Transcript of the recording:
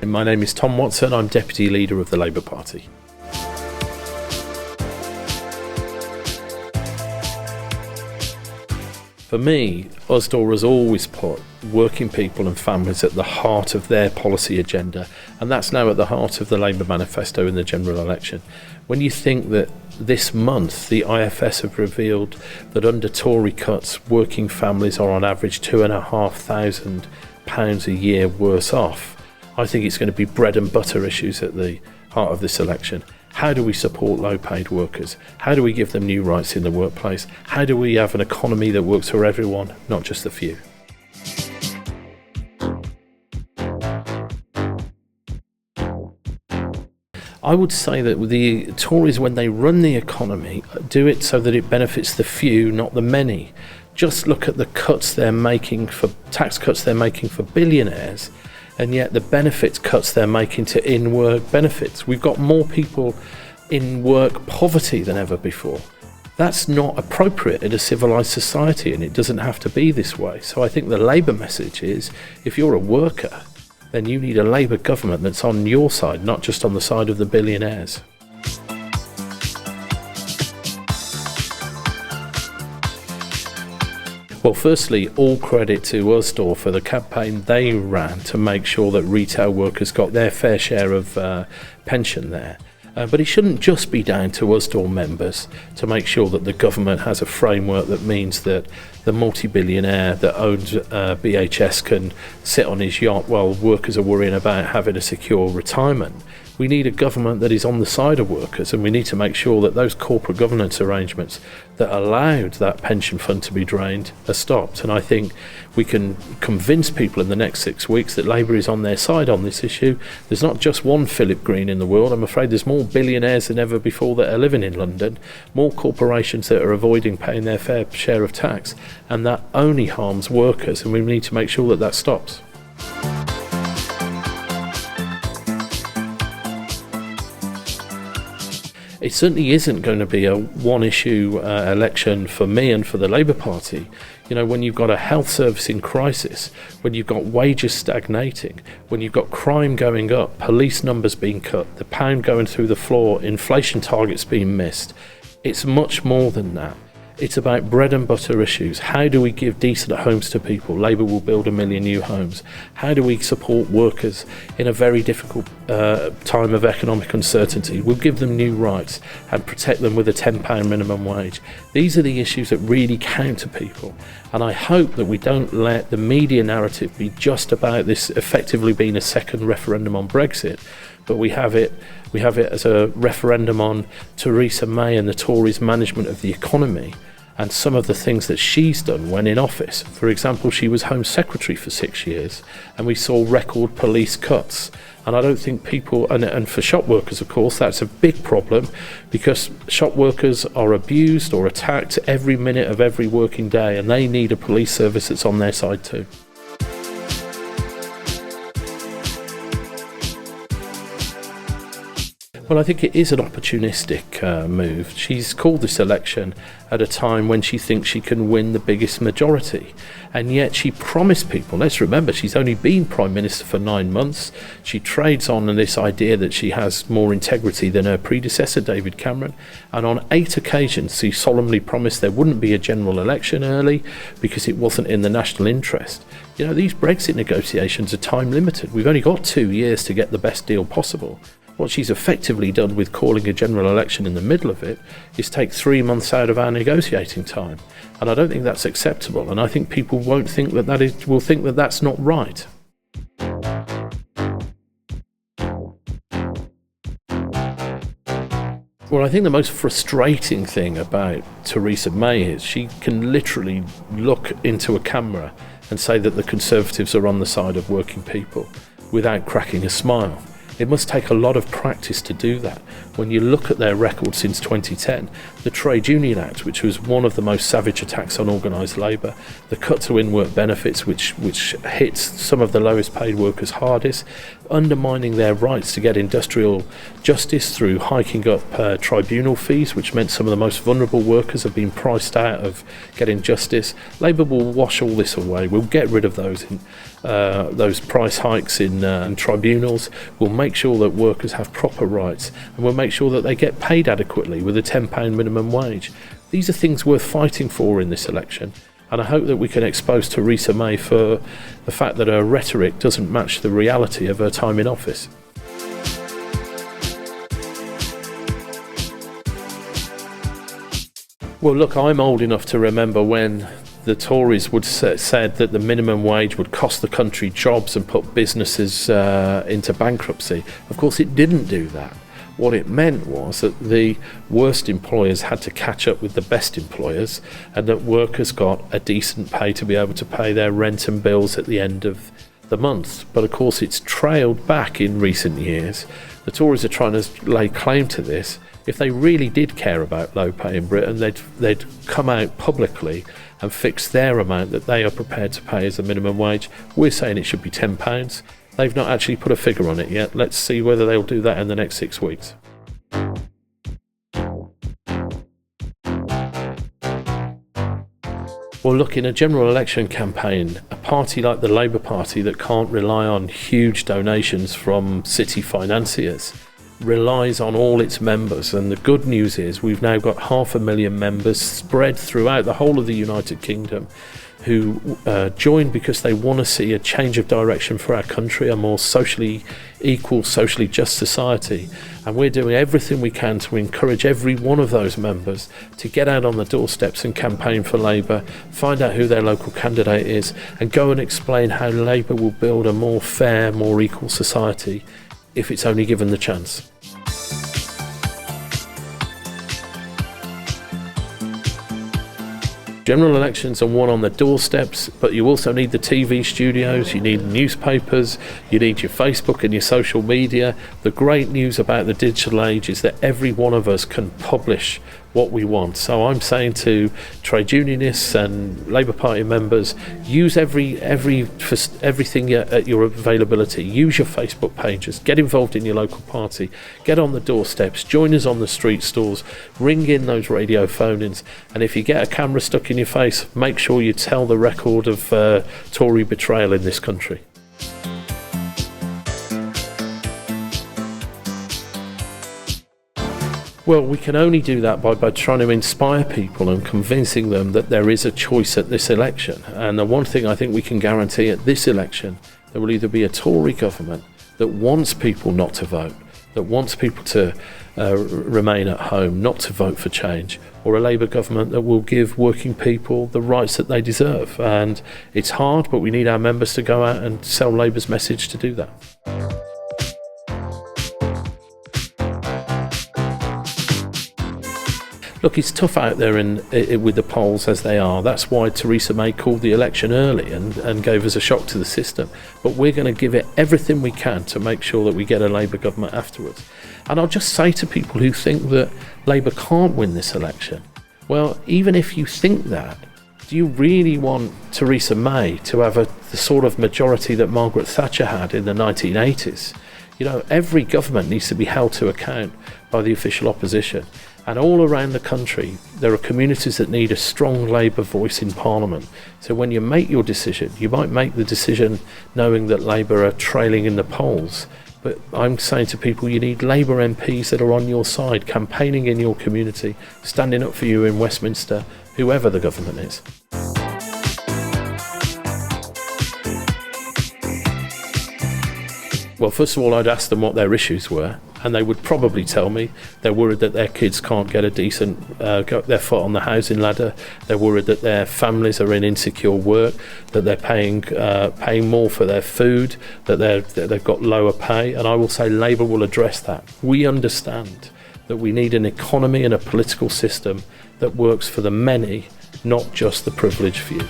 My name is Tom Watson. I'm Deputy Leader of the Labour Party. For me, Usdaw has always put working people and families at the heart of their policy agenda, and that's now at the heart of the Labour manifesto in the general election. When you think that this month the IFS have revealed that under Tory cuts, working families are on average £2,500 a year worse off, I think it's going to be bread and butter issues at the heart of this election. How do we support low-paid workers? How do we give them new rights in the workplace? How do we have an economy that works for everyone, not just the few? I would say that the Tories, when they run the economy, do it so that it benefits the few, not the many. Just look at the cuts they're making for tax cuts they're making for billionaires, and yet the benefits cuts they're making to in-work benefits. We've got more people in work poverty than ever before. That's not appropriate in a civilised society, and it doesn't have to be this way. So I think the Labour message is, if you're a worker, then you need a Labour government that's on your side, not just on the side of the billionaires. Well, firstly, all credit to Usdaw for the campaign they ran to make sure that retail workers got their fair share of pension there. But it shouldn't just be down to Usdaw members to make sure that the government has a framework that means that the multi-billionaire that owns BHS can sit on his yacht while workers are worrying about having a secure retirement. We need a government that is on the side of workers, and we need to make sure that those corporate governance arrangements that allowed that pension fund to be drained are stopped. And I think we can convince people in the next 6 weeks that Labour is on their side on this issue. There's not just one Philip Green in the world. I'm afraid there's more billionaires than ever before that are living in London, more corporations that are avoiding paying their fair share of tax, and that only harms workers, and we need to make sure that that stops. It certainly isn't going to be a one-issue election for me and for the Labour Party. You know, when you've got a health service in crisis, when you've got wages stagnating, when you've got crime going up, police numbers being cut, the pound going through the floor, inflation targets being missed, it's much more than that. It's about bread and butter issues. How do we give decent homes to people? Labour will build 1 million new homes. How do we support workers in a very difficult time of economic uncertainty? We'll give them new rights and protect them with a £10 minimum wage. These are the issues that really count to people. And I hope that we don't let the media narrative be just about this effectively being a second referendum on Brexit, but we have it as a referendum on Theresa May and the Tories' management of the economy and some of the things that she's done when in office. For example, she was Home Secretary for 6 years, and we saw record police cuts. And I don't think people, and for shop workers, of course, that's a big problem, because shop workers are abused or attacked every minute of every working day, and they need a police service that's on their side too. Well, I think it is an opportunistic move. She's called this election at a time when she thinks she can win the biggest majority. And yet she promised people, let's remember, she's only been Prime Minister for 9 months. She trades on this idea that she has more integrity than her predecessor, David Cameron. And on 8 occasions, she solemnly promised there wouldn't be a general election early because it wasn't in the national interest. You know, these Brexit negotiations are time limited. We've only got 2 years to get the best deal possible. What she's effectively done with calling a general election in the middle of it is take 3 months out of our negotiating time. And I don't think that's acceptable. And I think people will think that that's not right. Well, I think the most frustrating thing about Theresa May is she can literally look into a camera and say that the Conservatives are on the side of working people without cracking a smile. It must take a lot of practice to do that. When you look at their record since 2010, the Trade Union Act, which was one of the most savage attacks on organised labour, the cut to in-work benefits, which hits some of the lowest paid workers hardest, undermining their rights to get industrial justice through hiking up tribunal fees, which meant some of the most vulnerable workers have been priced out of getting justice. Labour will wash all this away. We'll get rid of those price hikes in tribunals. We'll make sure that workers have proper rights, and we'll make sure that they get paid adequately with a £10 minimum wage. These are things worth fighting for in this election. And I hope that we can expose Theresa May for the fact that her rhetoric doesn't match the reality of her time in office. Well, look, I'm old enough to remember when the Tories said that the minimum wage would cost the country jobs and put businesses into bankruptcy. Of course, it didn't do that. What it meant was that the worst employers had to catch up with the best employers, and that workers got a decent pay to be able to pay their rent and bills at the end of the month. But of course, it's trailed back in recent years. The Tories are trying to lay claim to this. If they really did care about low pay in Britain, they'd come out publicly and fix their amount that they are prepared to pay as a minimum wage. We're saying it should be £10. They've not actually put a figure on it yet. Let's see whether they'll do that in the next 6 weeks. Well, look, in a general election campaign, a party like the Labour Party that can't rely on huge donations from city financiers relies on all its members. And the good news is we've now got 500,000 members spread throughout the whole of the United Kingdom who join because they want to see a change of direction for our country, a more socially equal, socially just society. And we're doing everything we can to encourage every one of those members to get out on the doorsteps and campaign for Labour, find out who their local candidate is, and go and explain how Labour will build a more fair, more equal society if it's only given the chance. General elections are won on the doorsteps, but you also need the TV studios, you need newspapers, you need your Facebook and your social media. The great news about the digital age is that every one of us can publish what we want. So I'm saying to trade unionists and Labour Party members, use everything at your availability. Use your Facebook pages, get involved in your local party, get on the doorsteps, join us on the street stalls, ring in those radio phone-ins, and if you get a camera stuck in your face, make sure you tell the record of Tory betrayal in this country. Well, we can only do that by trying to inspire people and convincing them that there is a choice at this election. And the one thing I think we can guarantee at this election, there will either be a Tory government that wants people not to vote, that wants people to remain at home, not to vote for change, or a Labour government that will give working people the rights that they deserve. And it's hard, but we need our members to go out and sell Labour's message to do that. Look, it's tough out there with the polls as they are. That's why Theresa May called the election early and gave us a shock to the system. But we're going to give it everything we can to make sure that we get a Labour government afterwards. And I'll just say to people who think that Labour can't win this election, well, even if you think that, do you really want Theresa May to have the sort of majority that Margaret Thatcher had in the 1980s? You know, every government needs to be held to account by the official opposition. And all around the country, there are communities that need a strong Labour voice in Parliament. So when you make your decision, you might make the decision knowing that Labour are trailing in the polls. But I'm saying to people, you need Labour MPs that are on your side, campaigning in your community, standing up for you in Westminster, whoever the government is. Well, first of all, I'd ask them what their issues were, and they would probably tell me they're worried that their kids can't get a decent, got their foot on the housing ladder. They're worried that their families are in insecure work, that they're paying more for their food, that they've got lower pay. And I will say Labour will address that. We understand that we need an economy and a political system that works for the many, not just the privileged few.